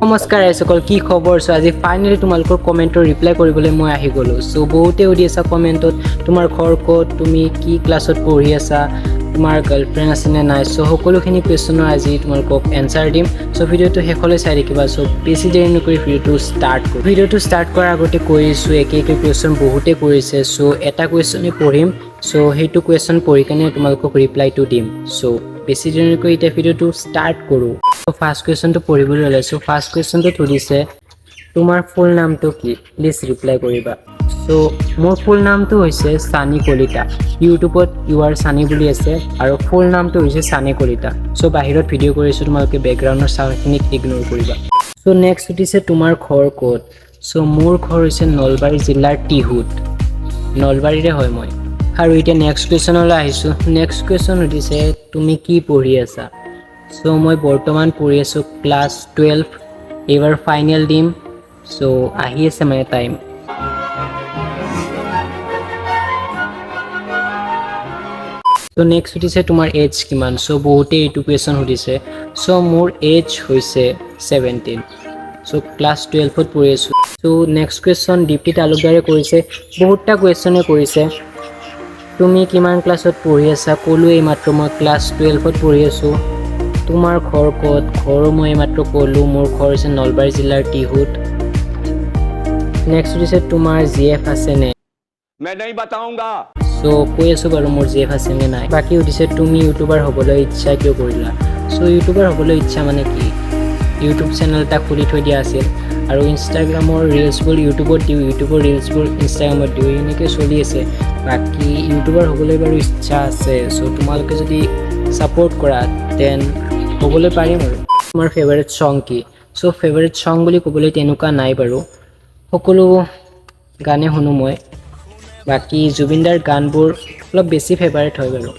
নমস্কাৰ সকল কি খবৰ সো আজি ফাইনালি তোমালোকৰ কমেন্টৰ ৰিপ্লাই কৰিবলৈ মই আহি গলো সো বহুতে উদি আছে কমেন্টত তোমাৰ ঘৰ ক'ত তুমি কি ক্লাছত পঢ়ি আছা তোমাৰ গাৰ্লফ্ৰেণ্ড আছে নে নাই সো সকলোখিনি কোৱেশ্চনৰ আজি তোমালোকক এনসাৰ দিম সো ভিডিওটো শেষলৈ চাই ৰাখিবা সো বেছি দেৰি নকৰি ভিডিওটো ষ্টাৰ্ট কৰাৰ আগতে কৈছো একে কোৱেশ্চন বহুতে কৰিছে সো এটা কোৱেশ্চনে পঢ়িম সো হেতু কোৱেশ্চন পঢ়ি কেনে তোমালোকক ৰিপ্লাইটো দিম সো বেছি দেৰি নকৰি এটা ভিডিওটো ষ্টাৰ্ট কৰো সো ফাৰ্স্ট কোৱেশ্চনটো পঢ়িবলৈ লৈছো ফাৰ্স্ট কোৱেশ্চনটো সুধিছে তোমাৰ ফুল নামটো কি প্লিজ ৰিপ্লাই কৰিবা সো মোৰ ফুল নামটো হৈছে চানি কলিতা ইউটিউবত ইউআৰ চানি বুলি আছে আৰু ফুল নামটো হৈছে চানি কলিতা সো বাহিৰত ভিডিও কৰিছো তোমালোকে বেকগ্ৰাউণ্ডৰ সাউণ্ডখিনিক ইগনোৰ কৰিবা সো নেক্সট সুধিছে তোমাৰ ঘৰ ক'ত সো মোৰ ঘৰ হৈছে নলবাৰী জিলাৰ টিহুত নলবাৰীৰে হয় মই আৰু এতিয়া নেক্সট কোৱেশ্চনলৈ আহিছো নেক্সট কোৱেশ্চন সুধিছে তুমি কি পঢ়ি আছা সো মই বৰ্তমান পঢ়ি আছো ক্লাছ 12 এবাৰ ফাইনেল দিম সো আহি আছে মানে টাইম সো নেক্সট সুধিছে তোমাৰ এজ কিমান সো বহুতে এইটো কোৱেশ্চন সুধিছে সো মোৰ এজ হৈছে 17 সো ক্লাছ 12 ত পঢ়ি আছো সো নেক্সট কোৱেশ্চন দীপ্তি তালুকদাৰে কৰিছে বহুতটা কোৱেশ্চনে কৰিছে তুমি কিমান ক্লাছত পঢ়ি আছা ক'লো এইমাত্ৰ মই ক্লাছ 12 ত পঢ়ি আছো তোমাৰ ঘৰ ক'ত ঘৰ মই এইমাত্ৰ ক'লো মোৰ ঘৰ হৈছে নলবাৰী জিলাৰ টিহুত নেক্সট সুধিছে তোমাৰ জিএফ আছে নে मैं नहीं बताऊंगा সো কৈ আছো বাৰু মোৰ জিএফ আছে নে নাই বাকি সুধিছে তুমি ইউটিউবাৰ হ'বলৈ ইচ্ছা কিয় কৰিলা সো ইউটিউবাৰ হ'বলৈ ইচ্ছা মানে কি ইউটিউব চেনেল এটা খুলি থৈ দিয়া আছিল আৰু ইনষ্টাগ্ৰামৰ ৰিলছবোৰ ইউটিউবত দিওঁ ইউটিউবৰ ৰিলছবোৰ ইনষ্টাগ্ৰামত দিওঁ এনেকৈ চলি আছে বাকি ইউটিউবাৰ হ'বলৈ বাৰু ইচ্ছা আছে সো তোমালোকে যদি ছাপোৰ্ট কৰা দেন হ'বলৈ পাৰিম আৰু তোমাৰ ফেভাৰিট সং কি সো ফেভাৰিট সং বুলি ক'বলৈ তেনেকুৱা নাই বাৰু সকলো গানে শুনো মই বাকি জুবিনদাৰ গানবোৰ অলপ বেছি ফেভাৰিট হয় বাৰু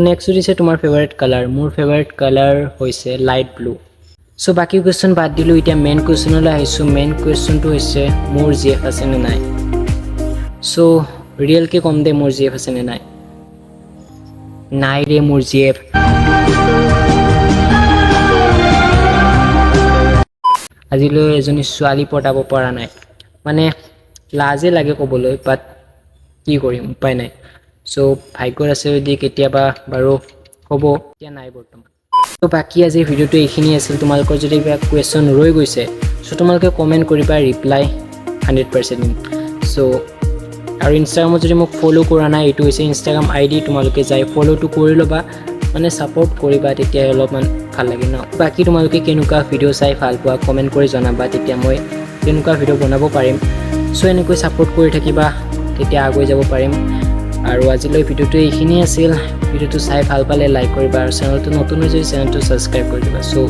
নেক্সট সুধিছে তোমাৰ ফেভাৰিট কালাৰ মোৰ ফেভাৰিট কালাৰ হৈছে লাইট ব্লু সো বাকি কুৱেশ্যন বাদ দিলোঁ এতিয়া মেইন কুৱেশ্যনলৈ আহিছোঁ মেইন কুৱেশ্যনটো হৈছে মোৰ জিএফ আছে নে নাই সো ৰিয়েলকৈ কম দে মোৰ জিএফ আছে নে নাই নাই ৰে মোৰ জিএফ আজিলৈ এজনী ছোৱালী পটাব পৰা নাই মানে লাজে লাগে ক'বলৈ বাট কি কৰিম উপায় নাই সো ভাগ্যৰ আছে যদি কেতিয়াবা বাৰু হ'ব এতিয়া নাই বৰ্তমান তো বাকি আজি ভিডিওটো এইখিনি আছিল তোমালোকৰ যদি কিবা কুৱেশ্যন ৰৈ গৈছে সো তোমালোকে কমেণ্ট কৰিবা ৰিপ্লাই 100% দিম সো আৰু ইনষ্টাগ্ৰামত যদি মোক ফ'ল' কৰা নাই এইটো হৈছে ইনষ্টাগ্ৰাম আইডি তোমালোকে যাই ফ'ল'টো কৰি ল'বা মানে ছাপোৰ্ট কৰিবা তেতিয়া অলপমান ভাল লাগে ন বাকি তোমালোকে কেনেকুৱা ভিডিঅ' চাই ভাল পোৱা কমেণ্ট কৰি জনাবা তেতিয়া মই তেনেকুৱা ভিডিঅ' বনাব পাৰিম সো এনেকৈ ছাপোৰ্ট কৰি থাকিবা তেতিয়া আগুৱাই যাব পাৰিম আৰু আজিলৈ ভিডিওটো এইখিনি আছিল ভিডিওটো চাই ভাল পালে লাইক কৰিবা আৰু চেনেলটো নতুন হৈ যদি চেনেলটো ছাবস্ক্ৰাইব কৰি দিবা সো